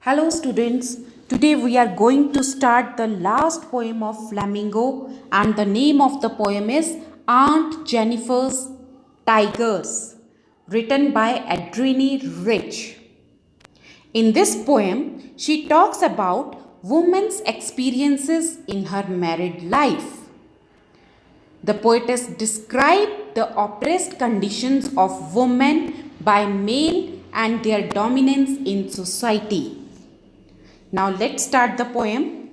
Hello students, today we are going to start the last poem of Flamingo and the name of the poem is Aunt Jennifer's Tigers, written by Adrienne Rich. In this poem, she talks about women's experiences in her married life. The poetess described the oppressed conditions of women by male and their dominance in society. Now let's start the poem.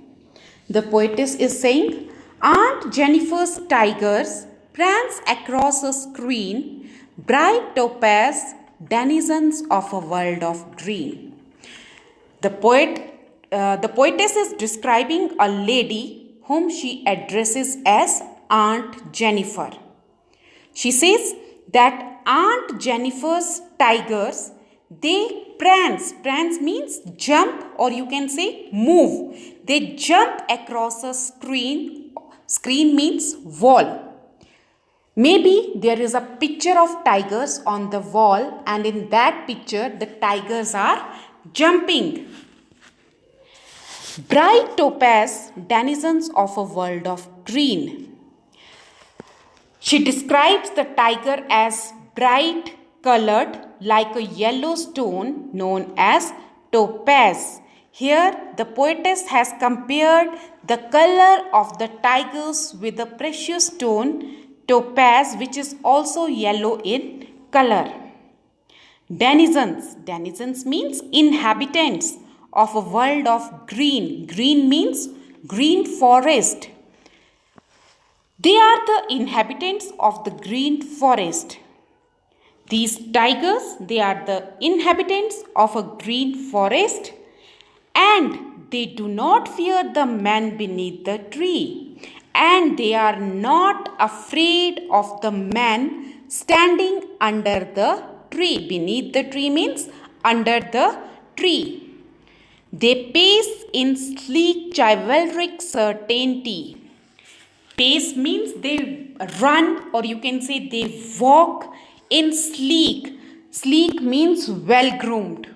The poetess is saying, Aunt Jennifer's tigers prance across a screen, bright topaz, denizens of a world of green. The poetess is describing a lady whom she addresses as Aunt Jennifer. She says that Aunt Jennifer's tigers, they prance. Prance means jump, or you can say move. They jump across a screen. Screen means wall. Maybe there is a picture of tigers on the wall, and in that picture the tigers are jumping. Bright topaz, denizens of a world of green. She describes the tiger as bright colored like a yellow stone known as topaz. Here the poetess has compared the color of the tigers with the precious stone topaz, which is also yellow in color. Denizens. Denizens means inhabitants of a world of green. Green means green forest. They are the inhabitants of the green forest. These tigers, they are the inhabitants of a green forest, and they do not fear the man beneath the tree, and they are not afraid of the man standing under the tree. Beneath the tree means under the tree. They pace in sleek chivalric certainty. Pace means they run, or you can say they walk in sleek. Sleek means well groomed.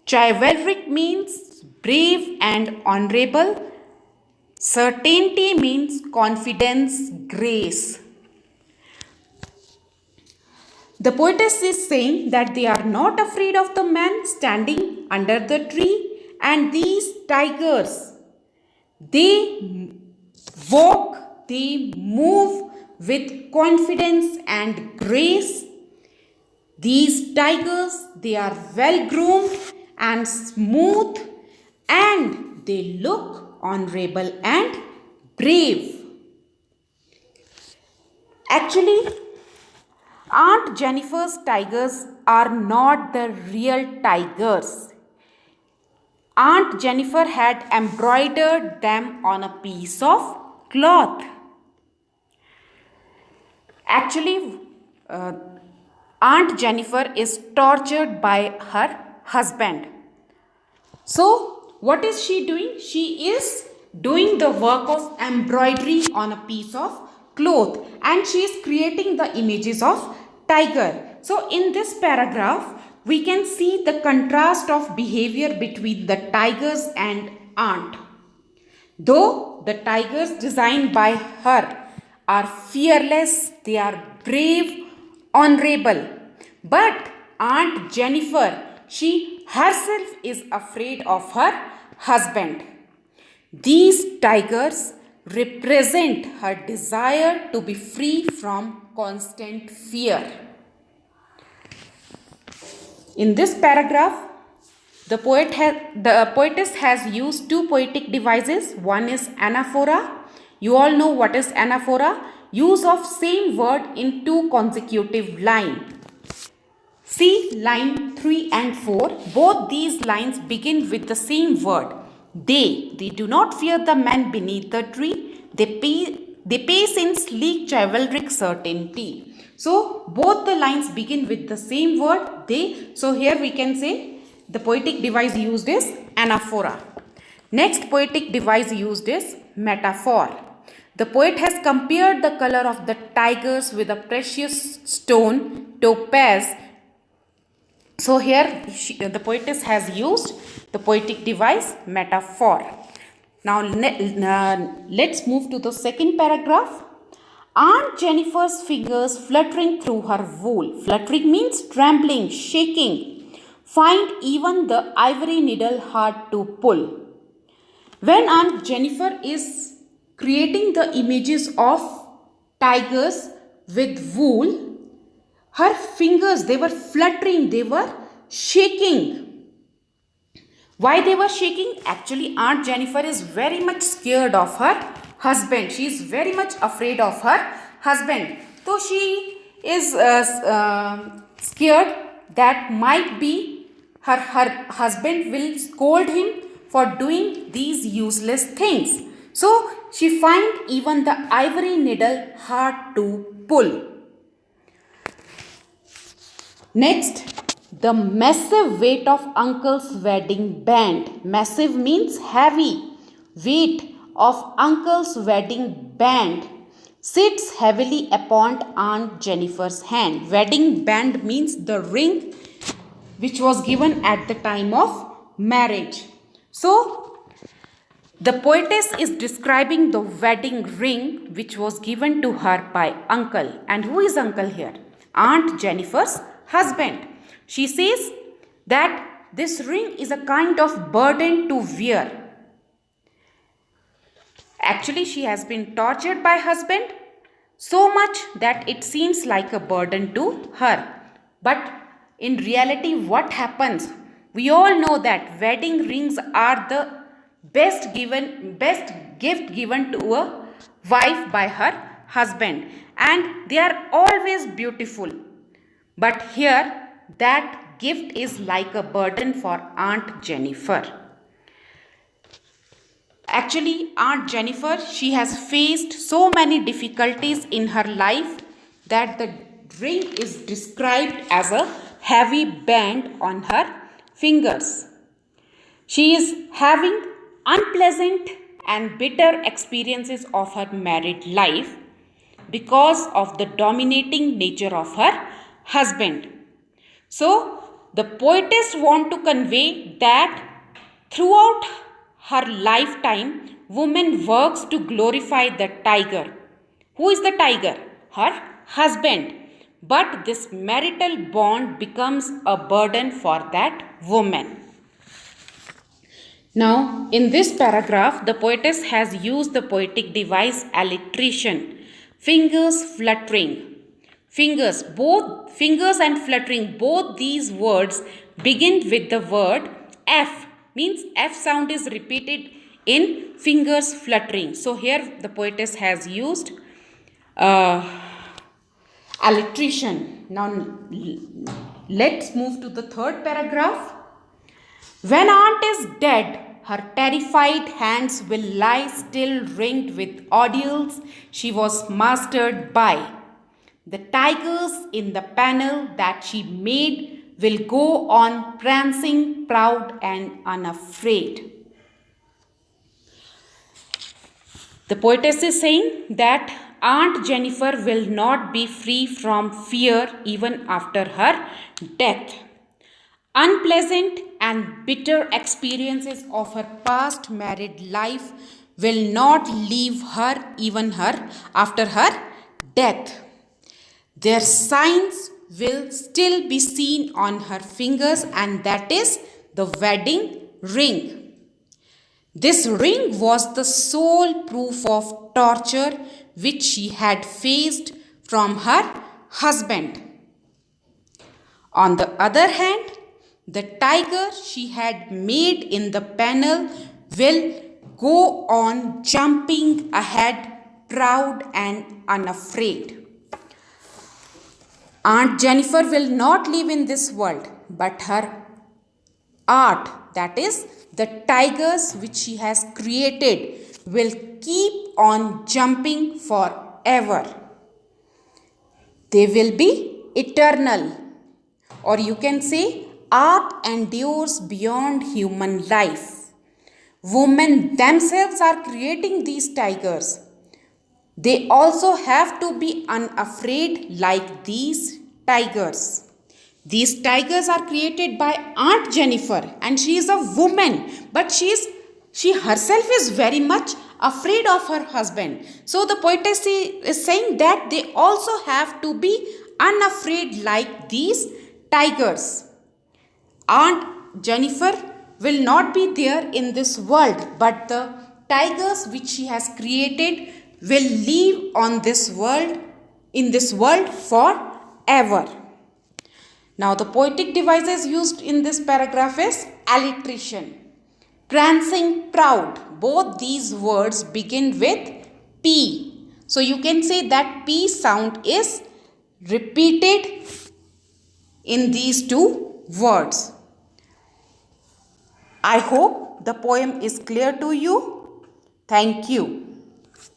Chivalric means brave and honorable. Certainty means confidence, grace. The poetess is saying that they are not afraid of the man standing under the tree, and these tigers, they walk, they move with confidence and grace. These tigers, they are well groomed and smooth, and they look honorable and brave. Actually, Aunt Jennifer's tigers are not the real tigers. Aunt Jennifer had embroidered them on a piece of cloth. Actually, Aunt Jennifer is tortured by her husband. So, what is she doing? She is doing the work of embroidery on a piece of cloth, and she is creating the images of tiger. So, in this paragraph, we can see the contrast of behavior between the tigers and aunt. Though the tigers designed by her are fearless, they are brave, honorable. But Aunt Jennifer, she herself is afraid of her husband. These tigers represent her desire to be free from constant fear. In this paragraph, the poetess has used two poetic devices. One is anaphora. You all know what is anaphora. Use of same word in two consecutive lines. See line 3 and 4. Both these lines begin with the same word. They do not fear the man beneath the tree. They pace in sleek chivalric certainty. So, both the lines begin with the same word, they. So, here we can say the poetic device used is anaphora. Next poetic device used is metaphor. The poet has compared the color of the tigers with a precious stone, topaz, So here the poetess has used the poetic device metaphor. Now let's move to the second paragraph. Aunt Jennifer's fingers fluttering through her wool. Fluttering means trembling, shaking. Find even the ivory needle hard to pull. When Aunt Jennifer is creating the images of tigers with wool, her fingers, they were fluttering, they were shaking. Why they were shaking? Actually, Aunt Jennifer is very much scared of her husband. She is very much afraid of her husband. So she is scared that might be her husband will scold him for doing these useless things. So she find even the ivory needle hard to pull. Next, the massive weight of uncle's wedding band. Massive means heavy. Weight of uncle's wedding band sits heavily upon Aunt Jennifer's hand. Wedding band means the ring which was given at the time of marriage. So, the poetess is describing the wedding ring which was given to her by uncle. And who is uncle here? Aunt Jennifer's husband. She says that this ring is a kind of burden to wear. Actually, she has been tortured by husband so much that it seems like a burden to her. But in reality, what happens? We all know that wedding rings are the best gift given to a wife by her husband, and they are always beautiful. But here, that gift is like a burden for Aunt Jennifer. Actually, Aunt Jennifer, she has faced so many difficulties in her life that the ring is described as a heavy band on her fingers. She is having unpleasant and bitter experiences of her married life because of the dominating nature of her husband. So, the poetess want to convey that throughout her lifetime, woman works to glorify the tiger. Who is the tiger? Her husband. But this marital bond becomes a burden for that woman. Now, in this paragraph, the poetess has used the poetic device alliteration. Fingers fluttering. Fingers, both fingers and fluttering, both these words begin with the word F. Means F sound is repeated in fingers fluttering. So here the poetess has used alliteration. Now let's move to the third paragraph. When aunt is dead, her terrified hands will lie still ringed with ordeals she was mastered by. The tigers in the panel that she made will go on prancing, proud and unafraid. The poetess is saying that Aunt Jennifer will not be free from fear even after her death. Unpleasant and bitter experiences of her past married life will not leave her even after her death. Their signs will still be seen on her fingers, and that is the wedding ring. This ring was the sole proof of torture which she had faced from her husband. On the other hand, the tiger she had made in the panel will go on jumping ahead, proud and unafraid. Aunt Jennifer will not live in this world, but her art, that is, the tigers which she has created, will keep on jumping forever. They will be eternal. Or you can say, art endures beyond human life. Women themselves are creating these tigers. They also have to be unafraid like these tigers. These tigers are created by Aunt Jennifer, and she is a woman, but she herself is very much afraid of her husband. So the poetess is saying that they also have to be unafraid like these tigers. Aunt Jennifer will not be there in this world, but the tigers which she has created will live on this world, in this world forever. Now, the poetic devices used in this paragraph is alliteration. Prancing, proud. Both these words begin with P. So, you can say that P sound is repeated in these two words. I hope the poem is clear to you. Thank you.